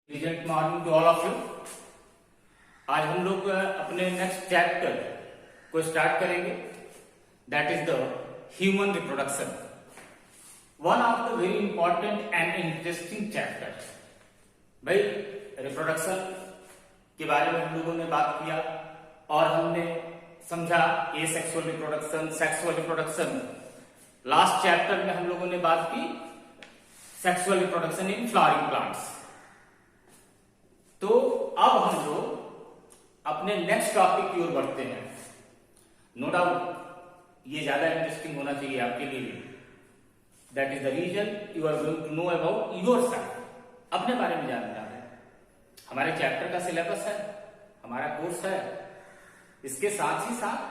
Present morning to all of you. आज हम लोग अपने नेक्स्ट चैप्टर को स्टार्ट करेंगे, that is the human reproduction, one of the very important and interesting chapter. भाई reproduction के बारे में हम लोगों ने बात किया और हमने समझा asexual reproduction, sexual reproduction. Last chapter में हम लोगों ने बात की sexual reproduction in flowering plants. तो अब हम लोग अपने नेक्स्ट टॉपिक की ओर बढ़ते हैं। नो डाउट ये ज्यादा इंटरेस्टिंग होना चाहिए आपके लिए भी। That is the reason you are going to know about your self, अपने बारे में जानना है। हमारे चैप्टर का सिलेबस है, हमारा कोर्स है, इसके साथ ही साथ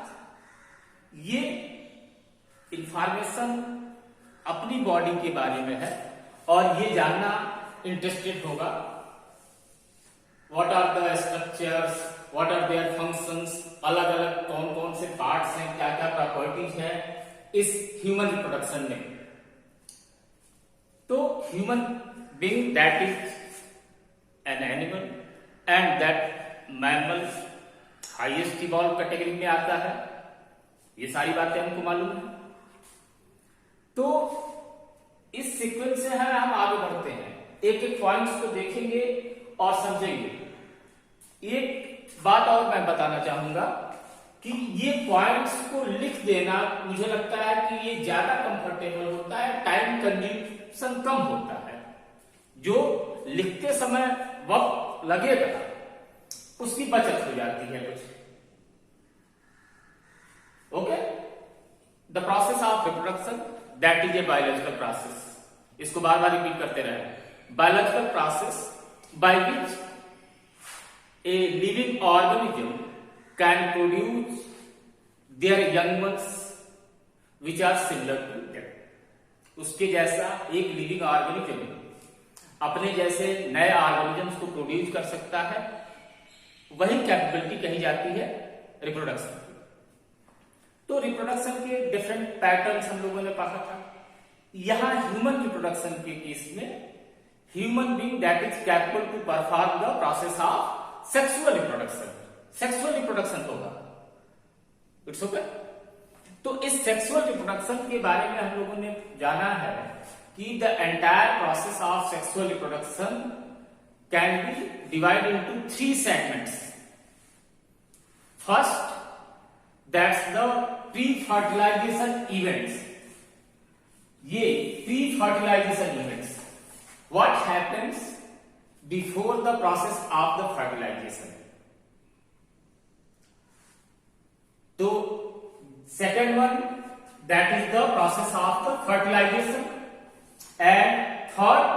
ये इंफॉर्मेशन अपनी बॉडी के बारे में है और ये जानना इंटरेस्टेड होगा what are the structures, what are their functions, अलग अलग कौन कौन से पार्ट्स हैं, क्या क्या प्रॉपर्टीज हैं इस ह्यूमन रिप्रोडक्शन में। तो human being that is an animal and that mammal highest evolve category में आता है, ये सारी बातें हमको मालूम है। तो इस सीक्वेंस से हम आगे बढ़ते हैं, एक एक पॉइंट्स को देखेंगे और समझेंगे। एक बात और मैं बताना चाहूंगा कि ये पॉइंट्स को लिख देना मुझे लगता है कि ये ज्यादा कंफर्टेबल होता है, टाइम कंज्यूमशन कम होता है। जो लिखते समय वक्त लगेगा उसकी बचत हो जाती है कुछ। Okay, the process of reproduction that is a biological process. इसको बार बार रिपीट करते रहे। Biological process by which a living organism can produce their young ones which are similar to them। उसके जैसा एक लिविंग ऑर्गेनिज्म अपने जैसे नए ऑर्गेनिजम्स को प्रोड्यूस कर सकता है, वही कैपेबिलिटी कही जाती है रिप्रोडक्शन की। तो रिप्रोडक्शन के डिफरेंट पैटर्न्स हम लोगों ने पढ़ा था। यहां ह्यूमन रिप्रोडक्शन के केस में human being that is capable to perform the process of sexual reproduction, sexual reproduction होगा। It's okay. तो इस सेक्सुअल रिप्रोडक्शन के बारे में हम लोगों ने जाना है कि the entire process of sexual reproduction can be divided into 3 segments. First, that's the pre fertilization events. ये pre fertilization events, what happens before the process of the fertilization। तो second one, that is the process of the fertilization, and third,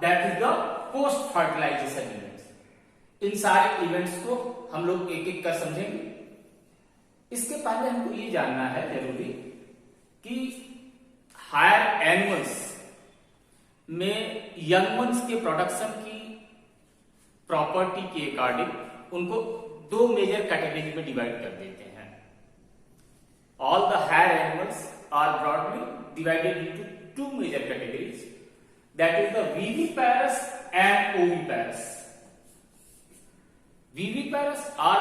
that is the post fertilization events। इन सारे events को हम लोग एक एक कर समझेंगे। इसके पहले हमको ये जानना है जरूरी कि हायर एनिमल्स में यंग वंस के प्रोडक्शन की प्रॉपर्टी के अकॉर्डिंग उनको 2 मेजर कैटेगरी में डिवाइड कर देते हैं। All the higher animals are broadly divided into 2 major categories, that is the viviparous and oviparous. Viviparous are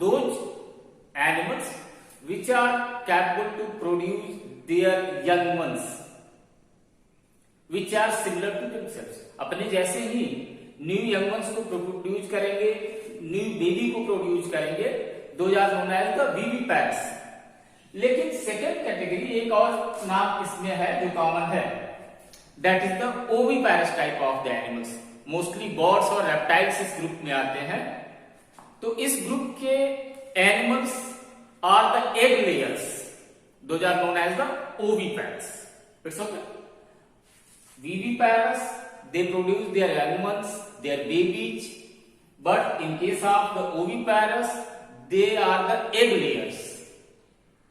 those animals which are capable to produce their young ones which are similar to themselves। अपने जैसे ही new young ones को produce करेंगे, new baby को produce करेंगे, those known as the viviparous. लेकिन second category एक और नाम इसमें है जो कॉमन है, that is the oviparous type of the animals. Mostly birds और रेप्टाइल्स इस ग्रुप में आते हैं। तो इस ग्रुप के animals are the egg layers, those are known as the oviparous. It's okay. Viviparous, they produce their young ones, their babies, but in case of the oviparous, they are the egg layers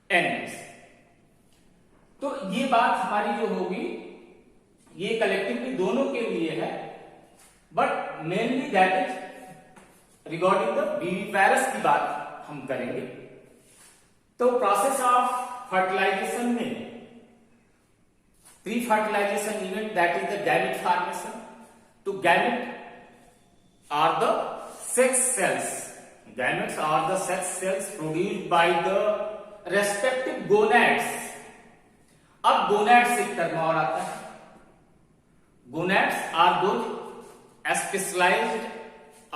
animals। तो ये बात हमारी जो होगी ये collectively दोनों के लिए है, but mainly that is regarding the viviparous की बात हम करेंगे। तो प्रोसेस ऑफ फर्टिलाइजेशन में pre fertilization event that is the gamete formation. तो gamete are the sex cells. Gametes are the sex cells produced by the respective gonads. अब gonads एक term और आता है. Gonads are those specialized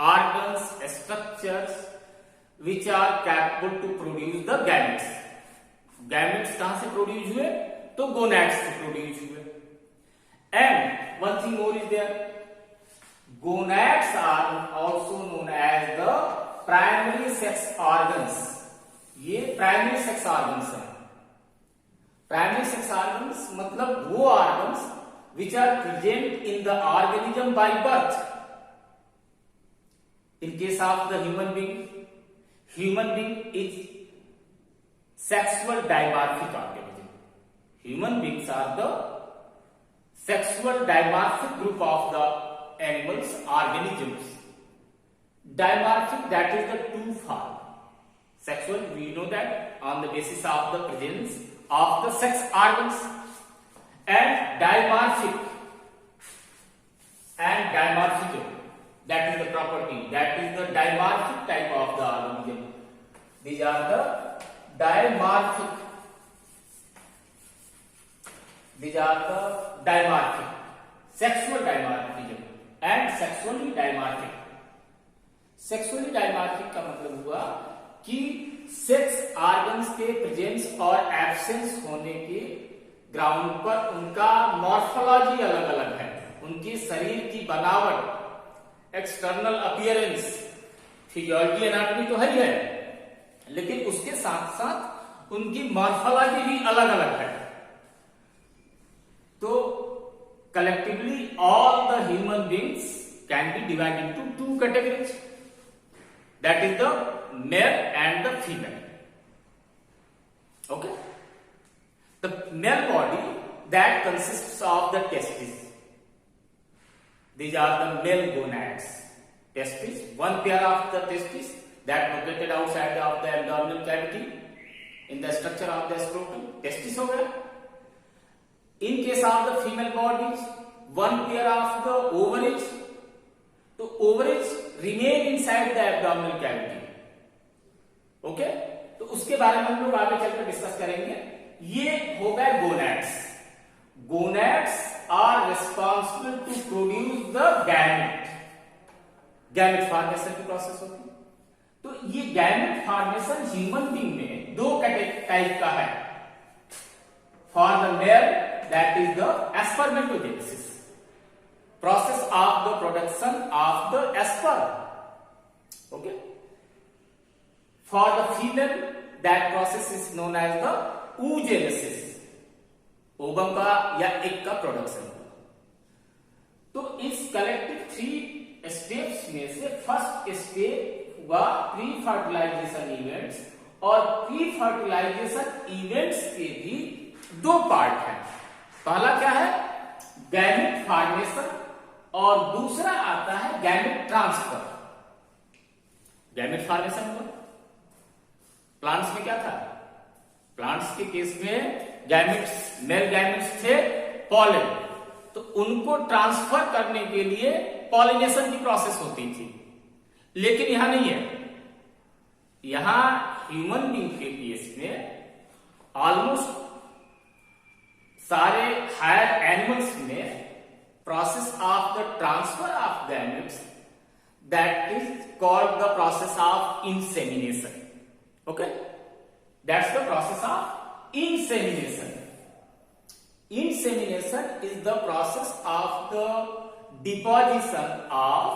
organs, structures which are capable to produce the gametes. Gametes कहां से produce हुए? तो gonads से प्रोड्यूस हुए. And one thing more is there. Gonads are also known as the primary sex organs. ये primary sex organs हैं. Primary sex organs मतलब वो organs which are present in the organism by birth. In case of the human being is sexual dimorphic organism. Human beings are the sexual dimorphic group of the animals, organisms. Dimorphic, that is the two form. Sexual, we know that on the basis of the presence of the sex organs. And dimorphic, that is the property, that is the dimorphic type of the organism. These are the dimorphic. Sexual dimorphism and sexually dimorphic. Sexually dimorphic का मतलब हुआ कि sex organs के presence और absence होने के ground पर उनका मॉर्फोलॉजी अलग अलग है. उनकी शरीर की बनावट, एक्सटर्नल अपीयरेंस, फिजियोलॉजी, एनाटॉमी तो है ही है, लेकिन उसके साथ साथ उनकी मॉर्फोलॉजी भी अलग अलग है. तो collectively all the human beings can be divided into two categories, that is the male and the female. Okay. The male body that consists of the testes. These are the male gonads. Testes, one pair of the testes that located outside of the abdominal cavity in the structure of the scrotum. Testes हो गया. In case of the female bodies, one pair of the ovaries. तो ovaries remain inside the abdominal cavity. Okay? तो उसके बारे में हम लोग आगे चलकर डिस्कस करेंगे. ये हो गए gonads. Gonads are responsible to produce the gamete. Gamete formation की प्रोसेस होती है. तो ये गैमेट फॉर्मेशन ह्यूमन बीइंग में दो टाइप का है. For the male that is the spermatogenesis, process of the production of the sperm. Okay. For the female that process is known as the oogenesis, ovum का या egg का production. तो इस collective 3 steps में से first step हुआ pre fertilization events, और pre fertilization events के भी दो पार्ट हैं. पहला क्या है? गैमेट फॉर्मेशन, और दूसरा आता है गैमेट ट्रांसफर. गैमेट फॉर्मेशन हुआ प्लांट्स में क्या था? प्लांट्स के केस में गैमेट्स, मेल गैमेट्स थे पॉलन, तो उनको ट्रांसफर करने के लिए पॉलिनेशन की प्रोसेस होती थी. लेकिन यहां नहीं है. यहां ह्यूमन बीइंग के केस में ऑलमोस्ट सारे हायर एनिमल्स में process of the transfer of gametes, that is called the process of insemination. Okay. That's the process of insemination. Insemination is the process of the deposition of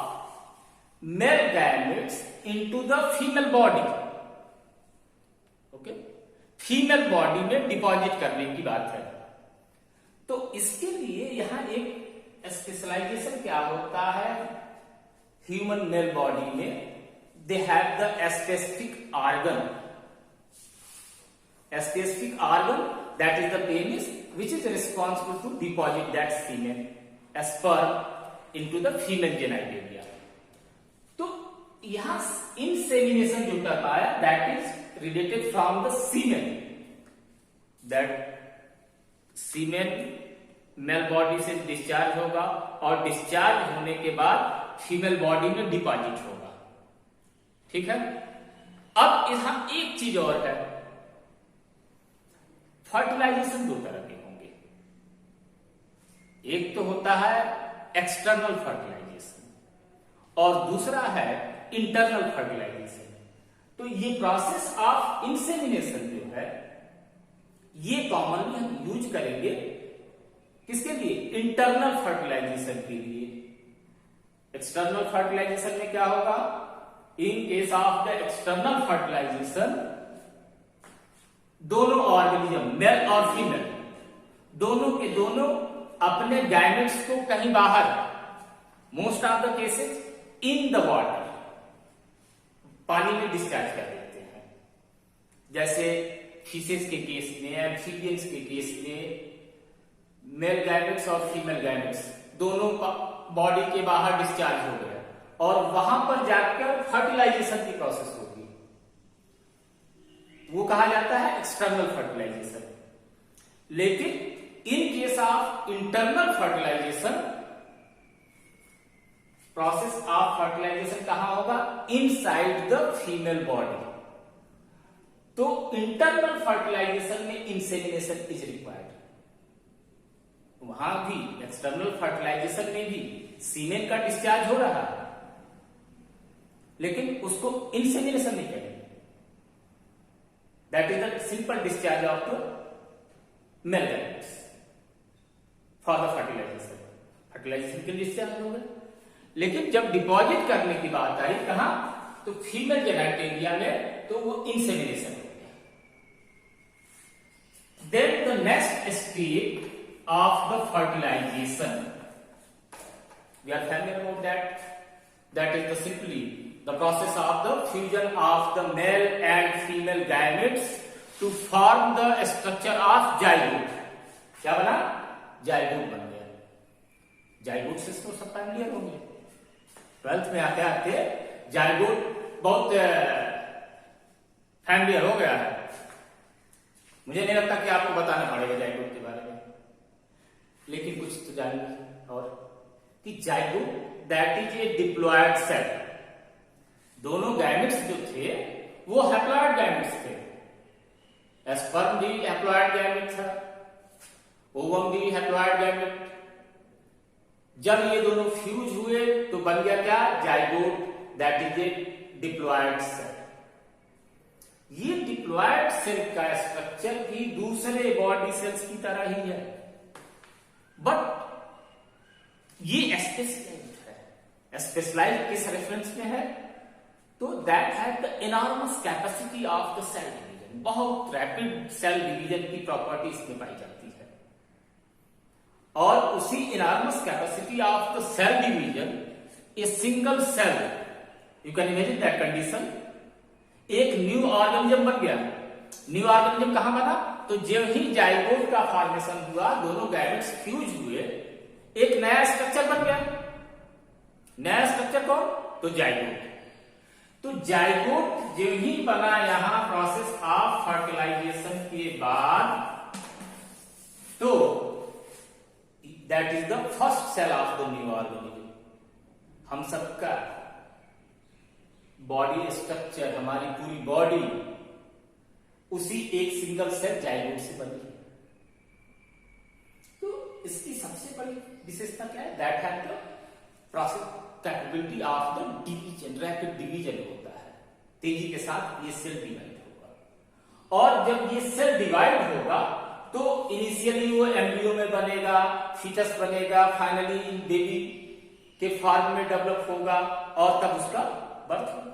male gametes into the female body. Okay? Female body में deposit करने की बात है. तो इसके लिए यहां एक स्पेशलाइजेशन क्या होता है? ह्यूमन मेल बॉडी में they have the specific organ. A specific organ, that is the penis, which is responsible to deposit that semen sperm into the female genitalia. तो यहां insemination जो टर्म आया, that is related from the semen. That semen male body से discharge होगा, और discharge होने के बाद फीमेल बॉडी में डिपॉजिट होगा। ठीक है, अब यहां एक चीज और है, फर्टिलाइजेशन दो तरह के होंगे। एक तो होता है एक्सटर्नल फर्टिलाइजेशन और दूसरा है इंटरनल फर्टिलाइजेशन। तो ये प्रोसेस ऑफ इंसेमिनेशन जो है ये कॉमनली हम यूज करेंगे किसके लिए? इंटरनल फर्टिलाइजेशन के लिए। एक्सटर्नल फर्टिलाइजेशन में क्या होगा? In case of the external fertilization दोनों ऑर्गेनिज्म मेल और फीमेल दोनों के दोनों अपने गैमेट्स को कहीं बाहर, most of the cases in the water, पानी में डिस्चार्ज कर देते हैं। जैसे फिशेस के केस में, एम्फीबियंस के केस में मेल गैमेट्स और फीमेल गैमेट्स दोनों बॉडी के बाहर डिस्चार्ज हो गए और वहां पर जाकर फर्टिलाइजेशन की प्रोसेस होगी, वो कहा जाता है एक्सटर्नल फर्टिलाइजेशन। लेकिन in case of internal fertilization, process of fertilization कहां होगा? Inside the female body. तो इंटरनल फर्टिलाइजेशन में इंसेमिनेशन इज रिक्वायर्ड। वहां भी एक्सटर्नल फर्टिलाइजेशन में भी सीमेन का डिस्चार्ज हो रहा है, लेकिन उसको इंसेमिनेशन नहीं करेंगे। That is the simple discharge of the male gametes for the fertilization. Fertilization के लिए डिस्चार्ज हो गए, लेकिन जब डिपॉजिट करने की बात आई कहां? तो फीमेल जेनेटेरिया में, तो वो इंसेमिनेशन हो गया। Then the next step of the fertilization, we are familiar about that, that is the simply the process of the fusion of the male and female gametes to form the structure of zygote. क्या बना? Zygote बन गया। Zygote से तो सब familiar होंगे, 12th में आते आते जाइगोट बहुत फैमिलियर हो गया है। मुझे नहीं लगता कि आपको बताना पड़ेगा जाइगोट के बारे में, लेकिन कुछ तो जानिए और कि zygote that is a diploid cell. दोनों गैमेट्स जो थे वो हैप्लॉयड गैमेट्स थे। स्पर्म भी हैप्लॉयड गैमेट था, ओवम भी हैप्लॉयड गैमेट। जब ये दोनों फ्यूज हुए तो बन गया क्या? Zygote that is a diploid cell. ये डिप्लॉयड सेल का स्ट्रक्चर भी दूसरे बॉडी सेल्स की तरह ही है, बट ये स्पेशलाइज्ड है। स्पेशलाइज्ड किस रेफरेंस में है? तो that have the enormous capacity of the cell division. बहुत रैपिड सेल डिवीजन की प्रॉपर्टी इसमें पाई जाती है, और उसी enormous capacity of the cell division a single cell, you can imagine that condition, एक न्यू ऑर्गेनिज्म बन गया। न्यू ऑर्गेनिज्म कहां बना? तो जब ही जाइगोट का फॉर्मेशन हुआ, दोनों गैमेट्स फ्यूज हुए, एक नया स्ट्रक्चर बन गया। नया स्ट्रक्चर कौन? तो जाइगोट। तो जाइगोट जो ही बना यहां प्रोसेस ऑफ फर्टिलाइजेशन के बाद, तो that is the first cell of the new organism. हम सबका बॉडी स्ट्रक्चर, हमारी पूरी बॉडी उसी एक सिंगल सेल जाइगोट से बनी है। तो इसकी सबसे बड़ी विशेषता क्या है? That have the process capability of the division, rapid division होता है, तेजी के साथ ये सेल डिवाइड होगा। और जब ये सेल डिवाइड होगा तो इनिशियली वो एम्ब्रियो में बनेगा, फीटस बनेगा, फाइनली बेबी के फॉर्म में डेवलप होगा और तब उसका बर्थ होगा।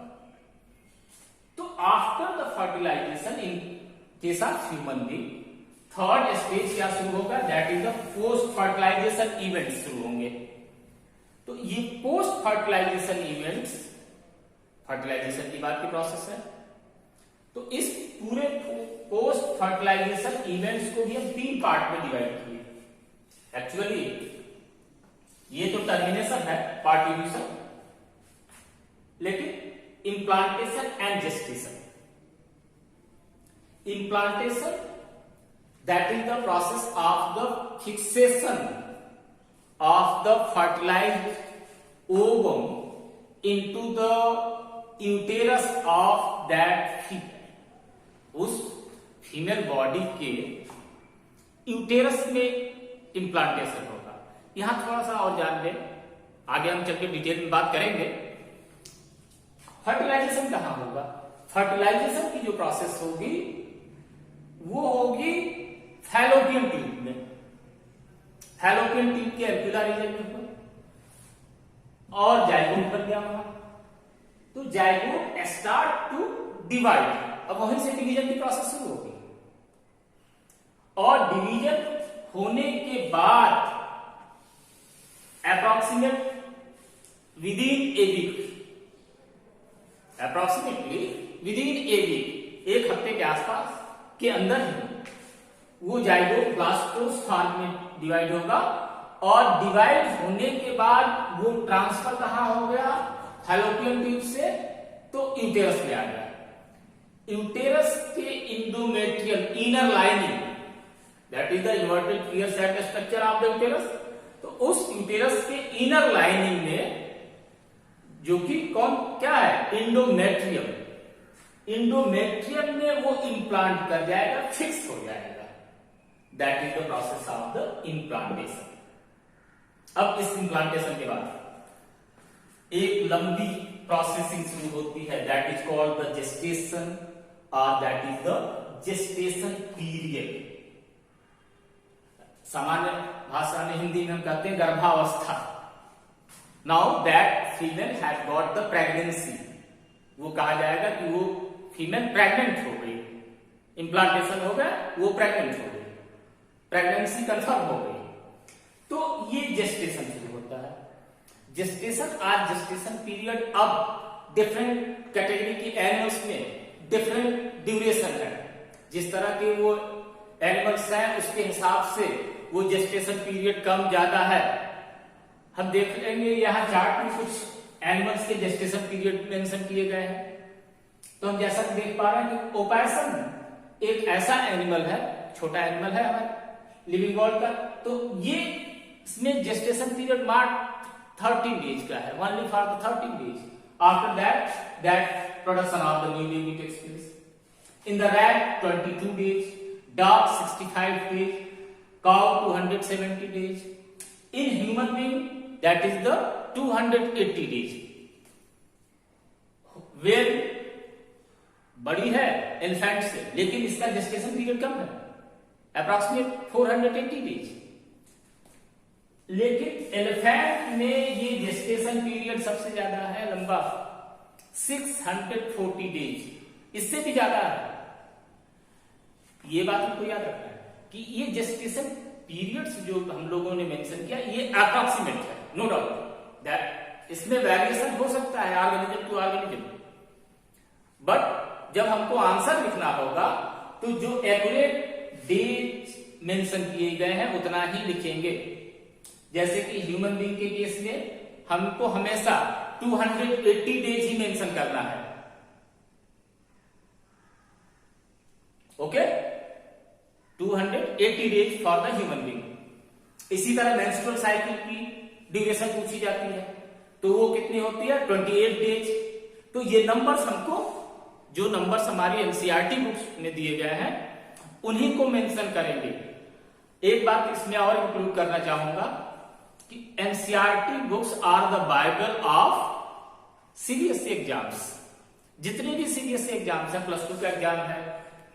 तो after the fertilization in case of human being, third stage क्या शुरू होगा? That is the post fertilization events शुरू होंगे। तो ये पोस्ट फर्टिलाइजेशन इवेंट्स, फर्टिलाइजेशन के बाद की प्रोसेस है। तो इस पूरे पोस्ट फर्टिलाइजेशन इवेंट्स को भी हम 3 पार्ट में डिवाइड किए। एक्चुअली ये तो टर्मिनेशन है, पार्टिब्यूशन, लेकिन implantation and gestation. Implantation that is the process of the fixation of the fertilized ovum into the uterus of that female. उस फीमेल बॉडी के यूटेरस में इम्प्लांटेशन होगा। यहां थोड़ा सा और जान लें, आगे हम चल के डिटेल में बात करेंगे। फर्टिलाइजेशन कहां होगा? फर्टिलाइजेशन की जो प्रोसेस होगी वो होगी फैलोपियन ट्यूब में। फैलोपियन ट्यूब के एल्क्युलर रीजन में होगा और जाइगोट बन गया वहां, तो जाइगोट स्टार्ट टू डिवाइड। अब वहीं से डिवीजन की प्रोसेस शुरू होगी और डिवीजन होने के बाद approximate within a week, approximately within a week, एक हफ्ते के आसपास के अंदर ही वो जाइगोट ब्लास्टोस फॉर्म में डिवाइड होगा और डिवाइड होने के बाद वो ट्रांसफर कहां हो गया? फैलोपियन ट्यूब से तो यूटेरस में आ गया। यूटेरस के endometrial inner lining, that is the inverted pear shaped structure of the uterus, तो उस यूटेरस के इनर लाइनिंग में जो कि कौन क्या है? इंडोमेट्रियम। इंडोमेट्रियम में वो इम्प्लांट कर जाएगा, फिक्स हो जाएगा। That is the process of the implantation. अब इस इम्प्लांटेशन के बाद एक लंबी प्रोसेसिंग शुरू होती है, that is called the gestation और that is the gestation period. सामान्य भाषा में हिंदी में हम कहते हैं गर्भावस्था। Now that female has got the pregnancy, वो कहा जाएगा कि वो फीमेल प्रेग्नेंट हो गई, इम्प्लांटेशन हो गया, वो प्रेग्नेंट हो गई, प्रेगनेंसी कंफर्म हो गई, तो ये जेस्टेशन शुरू होता है। जेस्टेशन और जेस्टेशन पीरियड अब डिफरेंट कैटेगरी की एनिमल्स में डिफरेंट ड्यूरेशन है। जिस तरह के वो एनिमल्स हैं उसके हिसाब से वो जेस्टेशन पीरियड कम ज्यादा है। हम देख लेंगे यहाँ चार्ट में कुछ एनिमल्स के जेस्टेशन पीरियड मेंशन किए गए हैं। तो हम जैसा देख पा रहे हैं कि ओपैसन एक ऐसा एनिमल है, छोटा एनिमल है हमारे लिविंग वर्ल्ड का, तो ये इसमें जेस्टेशन पीरियड मात्र 13 डेज का है, only for the 13 days. After that production of the new baby takes place. In the rat 22 days, dog 65 days, cow 270 days. In human being that is the 280 days. Where बड़ी है infant से, लेकिन इसका gestation period कम है, approximate 480 days. लेकिन elephant में ये gestation period सबसे ज्यादा है, लंबा 640 डेज, इससे भी ज्यादा है। ये बात हमको याद रखना है कि ये जेस्टेशन पीरियड्स जो हम लोगों ने मेंशन किया ये अप्रॉक्सीमेट है, नो डाउट दैट इसमें वेरिएशन हो सकता है ऑर्गेनिज्म टू ऑर्गेनिज्म, बट जब हमको आंसर लिखना होगा तो जो एक्यूरेट डेट मेंशन किए गए हैं उतना ही लिखेंगे। जैसे कि ह्यूमन बीइंग के केस में हमको हमेशा 280 डेज ही मेंशन करना है। Okay, 280 days for the human being. इसी तरह मेंस्ट्रुअल साइकिल की ड्यूरेशन पूछी जाती है तो वो कितनी होती है? 28 डेज। तो ये नंबर्स हमको, जो नंबर्स हमारी एनसीईआरटी बुक्स में दिए गए हैं उन्हीं को मेंशन करेंगे। एक बात इसमें और इंक्लूड करना चाहूंगा कि NCERT books are the Bible of CBSE exams. जितने भी सीबीएसई एग्जाम्स हैं, प्लस 2 का एग्जाम है,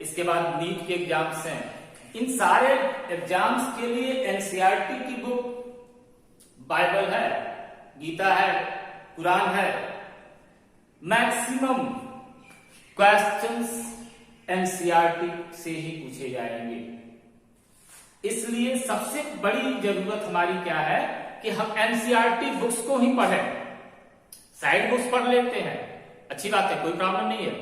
इसके बाद नीट के एग्जाम्स हैं, इन सारे एग्जाम्स के लिए एनसीईआरटी की बुक बाइबल है, गीता है, कुरान है। मैक्सिमम क्वेश्चंस एनसीईआरटी से ही पूछे जाएंगे। इसलिए सबसे बड़ी जरूरत हमारी क्या है कि हम एनसीईआरटी बुक्स को ही पढ़ें। साइड बुक्स पढ़ लेते हैं, अच्छी बात है, कोई प्रॉब्लम नहीं है,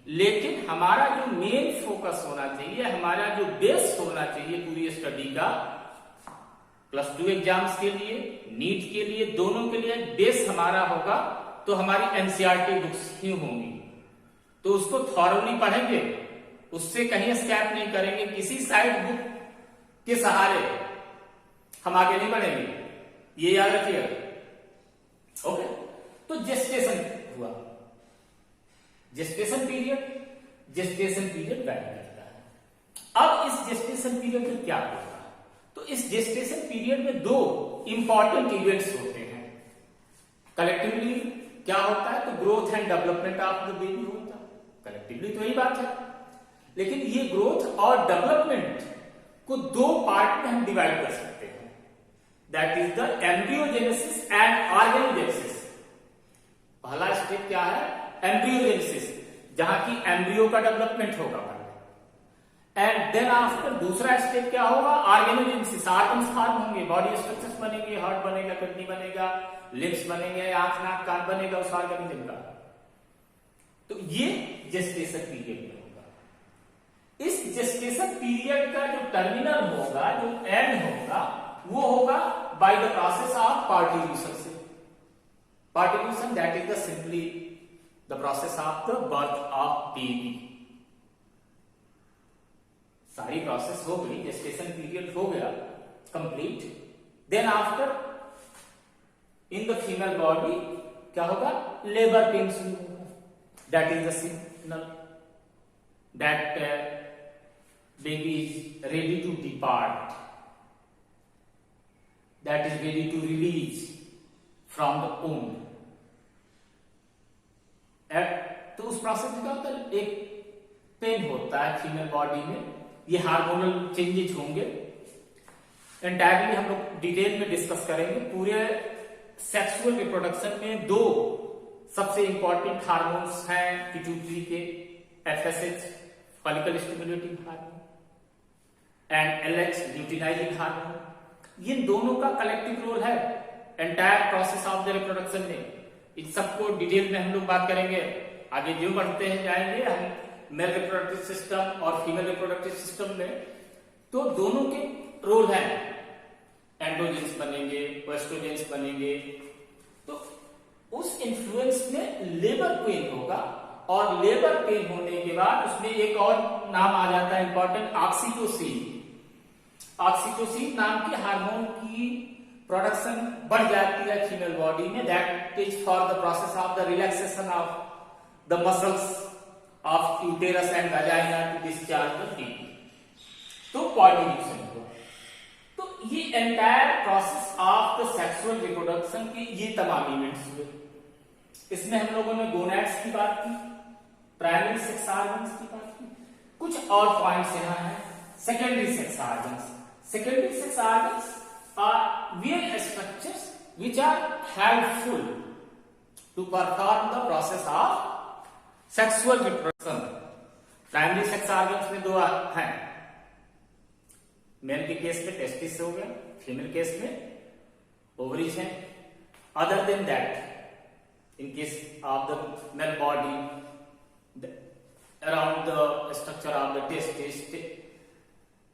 लेकिन हमारा जो मेन फोकस होना चाहिए, हमारा जो बेस होना चाहिए पूरी स्टडी का, प्लस 2 एग्जाम्स के लिए, नीट के लिए, दोनों के लिए बेस हमारा होगा तो हमारी एनसीईआरटी बुक्स ही होंगी। तो उसको थॉरोली पढ़ेंगे, उससे कहीं स्कैप नहीं करेंगे, किसी साइड बुक के सहारे हम आगे नहीं बढ़ेंगे, ये याद रखिएगा। ओके, तो जेस्टेशन हुआ, जेस्टेशन पीरियड वैरी करता है। अब इस जेस्टेशन पीरियड में क्या होगा, तो इस जेस्टेशन पीरियड में दो इंपॉर्टेंट इवेंट्स होते हैं। कलेक्टिवली क्या होता है, तो growth and development of the baby होता है, कलेक्टिवली तो यही बात है। लेकिन ये ग्रोथ और डेवलपमेंट को दो पार्ट में हम डिवाइड कर सकते हैं, that is the embryogenesis and organogenesis. पहला स्टेप क्या है, एम्ब्रियोजेनेसिस, जहां की एम्ब्रियो का डेवलपमेंट होगा पहले, एंड देन आफ्टर दूसरा स्टेप क्या होगा, ऑर्गेनोजेनेसिस, ऑर्गन्स फॉर्म होंगे, बॉडी स्ट्रक्चर्स बनेंगे, हार्ट बनेगा, किडनी बनेगा, लिम्स बनेंगे, आंख नाक कान बनेगा उस ऑर्गेनिज्म का। तो ये जेस्टेशन पीरियड में होगा। इस जेस्टेशन पीरियड का जो टर्मिनल होगा, जो एंड होगा, वो होगा by the process of parturition से। Parturition that is the simply the process of the birth of baby. सारी प्रोसेस हो गई, जेस्टेशन पीरियड हो गया complete. Then after in the female body क्या होगा, लेबर पेन शुरू होगा, that is the signal that baby is ready to depart, that is ready to release from the womb। तो उस प्रोसेस में क्या होता है, एक पेन होता है फीमेल बॉडी में, ये हार्मोनल चेंजेस होंगे। एंटायरली हम लोग डिटेल में डिस्कस करेंगे। पूरे सेक्सुअल रिप्रोडक्शन में दो सबसे इंपॉर्टेंट हार्मोन्स हैं पिट्यूटरी के, FSH follicle stimulating hormone and LH luteinizing hormone. ये दोनों का कलेक्टिव रोल है entire process of the reproduction में। इन सबको डिटेल में हम लोग बात करेंगे। आगे जो बढ़ते हैं जाएंगे हम मेल रिप्रोडक्टिव सिस्टम और फीमेल रिप्रोडक्टिव सिस्टम में, तो दोनों के रोल हैं, एंड्रोजेंस बनेंगे, वेस्ट्रोजेंस बनेंगे। तो उस इन्फ्लुएंस में लेबर पेन होगा, और लेबर पेन होने के बाद उसमें एक और नाम आ जाता है इंपॉर्टेंट, ऑक्सीटोसिन। ऑक्सीटोसिन नाम के हार्मोन की प्रोडक्शन बढ़ जाती है फीमेल बॉडी में, that is for the process of the relaxation of the muscles of uterus and vagina to discharge the baby. तो पार्टिल्यूशन हुआ। तो ये entire process of the sexual reproduction के ये तमाम इवेंट्स हुए। इसमें हम लोगों ने गोनैड्स की बात की, प्राइमरी सेक्स ऑर्गन्स की बात की, कुछ और पॉइंट्स यहाँ हैं। Secondary sex organs, secondary sex organs are where structures which are helpful to perform the process of sexual reproduction। Primary sex organs में दो हैं, मेल के केस में टेस्टिस हो गया, फीमेल केस में ओवरीज हैं। Other than that, in case of the male body, around the structure of the testis,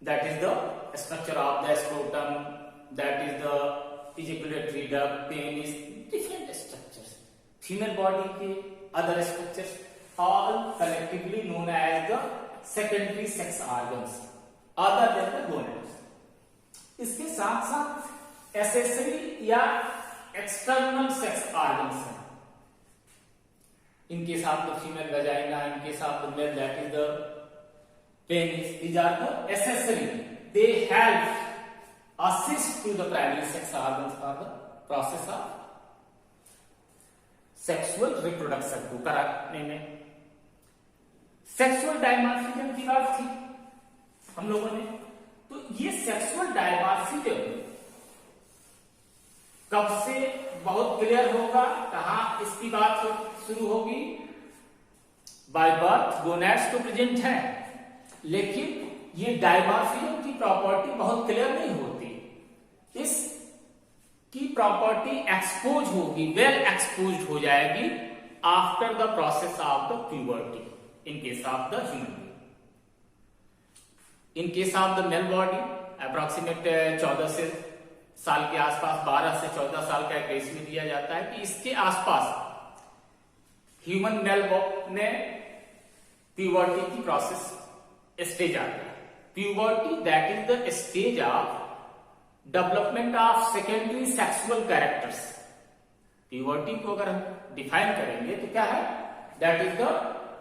that is the structure of the scrotum, that is the ejaculatory duct, penis, different structures। Female body के other structures all collectively known as the secondary sex organs other than the gonads। इसके साथ साथ accessory या external sex organs हैं। In case of the female vagina, in case of the male, that is the penis, these are the accessory, they help assist to the primary sex organs for the process of sexual reproduction को कराने में। Sexual dimorphism की बात थी हम लोगों ने, तो ये सेक्सुअल डायमॉर्फिज्म कब से बहुत क्लियर होगा, कहां इसकी बात शुरू होगी, बाय बर्थ गोनैड्स तो प्रेजेंट है, लेकिन ये डायमॉर्फिज्म की प्रॉपर्टी बहुत क्लियर नहीं होती। इसकी प्रॉपर्टी एक्सपोज होगी, वेल एक्सपोज हो जाएगी after the process of the puberty in case of the human. In case of the male body approximate 14 से साल के आसपास, 12 से 14 साल का एक रेशियो दिया जाता है कि इसके आसपास ह्यूमन मेल में प्यूबर्टी की प्रोसेस स्टेज आ गया। Puberty that is the stage of development of secondary sexual characters puberty को अगर हम डिफाइन करेंगे तो क्या है, that is the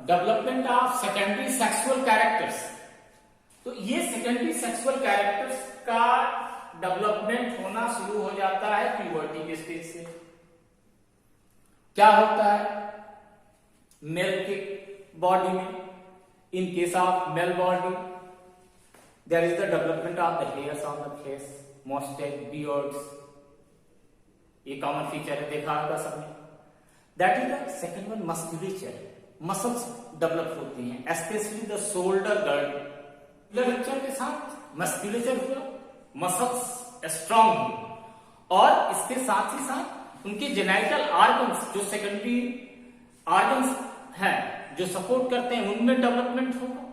development of secondary sexual characters. तो ये सेकेंडरी सेक्सुअल कैरेक्टर्स का डेवलपमेंट होना शुरू हो जाता है प्यूबर्टी के स्टेज से। क्या होता है मेल के बॉडी में, in case of male body there is the development of the hairs on the face, moustache, beards, ये कॉमन फीचर है, देखा होगा सबने। That is the second one, musculature, muscles develop होती हैं, स्पेशली द शोल्डर गर्ड। बच्चों के साथ मस्कुलेचर हुआ, मसल्स स्ट्रांग हुए, और इसके साथ ही साथ उनके जेनाइटल ऑर्गन्स, जो सेकेंडरी ऑर्गन्स हैं जो सपोर्ट करते हैं, उनमें डेवलपमेंट होगा,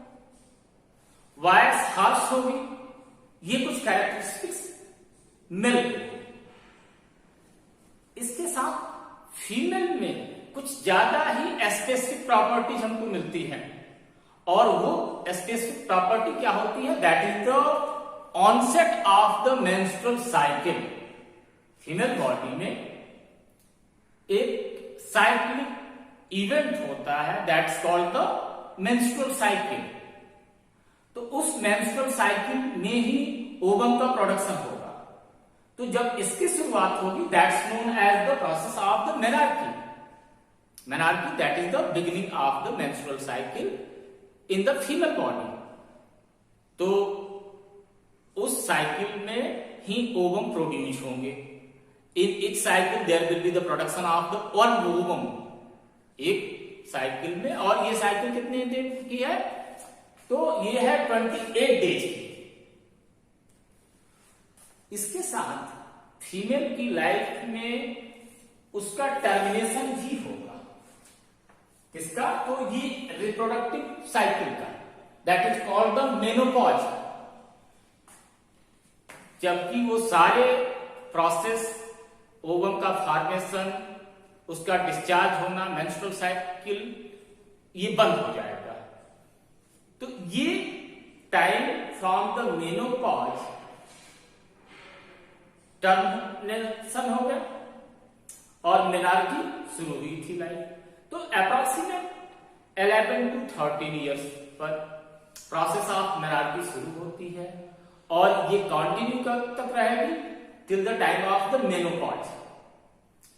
वॉइस हार्श होगी। ये कुछ कैरेक्टरिस्टिक्स मिल। इसके साथ फीमेल में कुछ ज्यादा ही स्पेसिफिक प्रॉपर्टीज हमको मिलती हैं, और वो स्पेसिफिक प्रॉपर्टी क्या होती है, that is the onset of the menstrual cycle. Female body में एक साइक्लिक इवेंट होता है, that's called the menstrual cycle. तो उस मेंस्ट्रुअल साइकिल में ही ओवम का प्रोडक्शन होगा। तो जब इसकी शुरुआत होगी, that's known as the process of the menarche. Menarche that is the beginning of the menstrual cycle in the female body. तो उस साइकिल में ही ओवम प्रोड्यूस होंगे। In each cycle there will be the production of the one ovum, एक cycle में। और ये cycle कितने दिन की है, तो ये है 28 डेज की। इसके साथ फीमेल की लाइफ में उसका टर्मिनेशन भी होगा। किसका, तो ये रिप्रोडक्टिव साइकिल का, that is called the menopause. जबकि वो सारे प्रोसेस, ओवम का फॉर्मेशन, उसका डिस्चार्ज होना, मेंस्ट्रुअल साइकिल, ये बंद हो जाएगा। तो ये time from the menopause, termination हो गया, और मेनार्की शुरू हुई थी लाइफ। तो अप्रोक्सीमेट 11 to 13 ईयर्स पर प्रोसेस ऑफ मेनार्की शुरू होती है, और ये कंटिन्यू कब तक रहेगी, till the time of the menopause.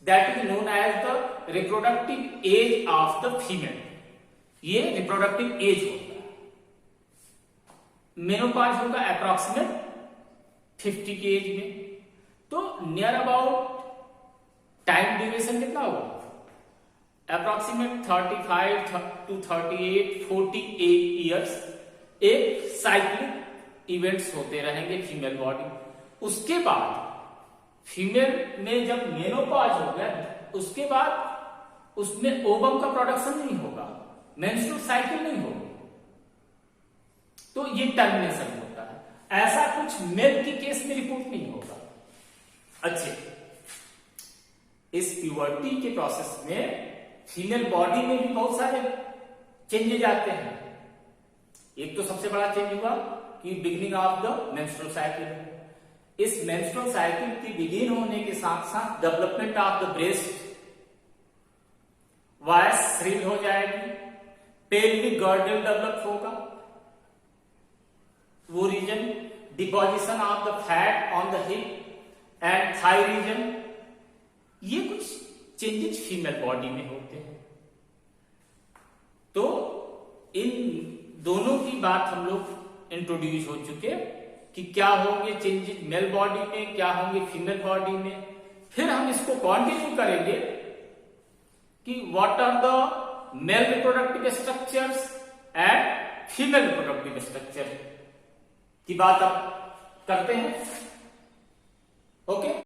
That is known as the reproductive age of the female. ये रिप्रोडक्टिव एज होता है। मेनोपॉज होगा अप्रोक्सीमेट 50 की एज में। तो नियर अबाउट टाइम ड्यूरेशन कितना होगा, अप्रोक्सीमेट 35 to 38, 48 ईयर्स एक साइक्लिक इवेंट्स होते रहेंगे फीमेल बॉडी। उसके बाद फीमेल में जब मेनोपॉज हो गया, उसके बाद उसमें ओवम का प्रोडक्शन नहीं होगा, मेंस्ट्रुअल साइकिल नहीं होगी, तो ये टर्मिनेशन होता है। ऐसा कुछ मेल के केस में रिपोर्ट नहीं होगा। अच्छे, इस प्यूबर्टी के प्रोसेस में फीमेल बॉडी में भी बहुत सारे चेंजेस आते हैं। एक तो सबसे बड़ा चेंज हुआ कि beginning of the menstrual cycle. इस मेंस्ट्रुअल साइकिल की बिगिन होने के साथ साथ development of the breast, voice shrill हो जाएगी, पेल्विक गर्डल डेवलप होगा, वो region, deposition of the fat on the hip and thigh region, ये कुछ चेंजेस फीमेल बॉडी में होते हैं। तो इन दोनों की बात हम लोग इंट्रोड्यूस हो चुके कि क्या होंगे चेंजेस मेल बॉडी में, क्या होंगे फीमेल बॉडी में। फिर हम इसको कंटिन्यू करेंगे कि what are the male reproductive structures and female reproductive structure की बात अब करते हैं। ओके।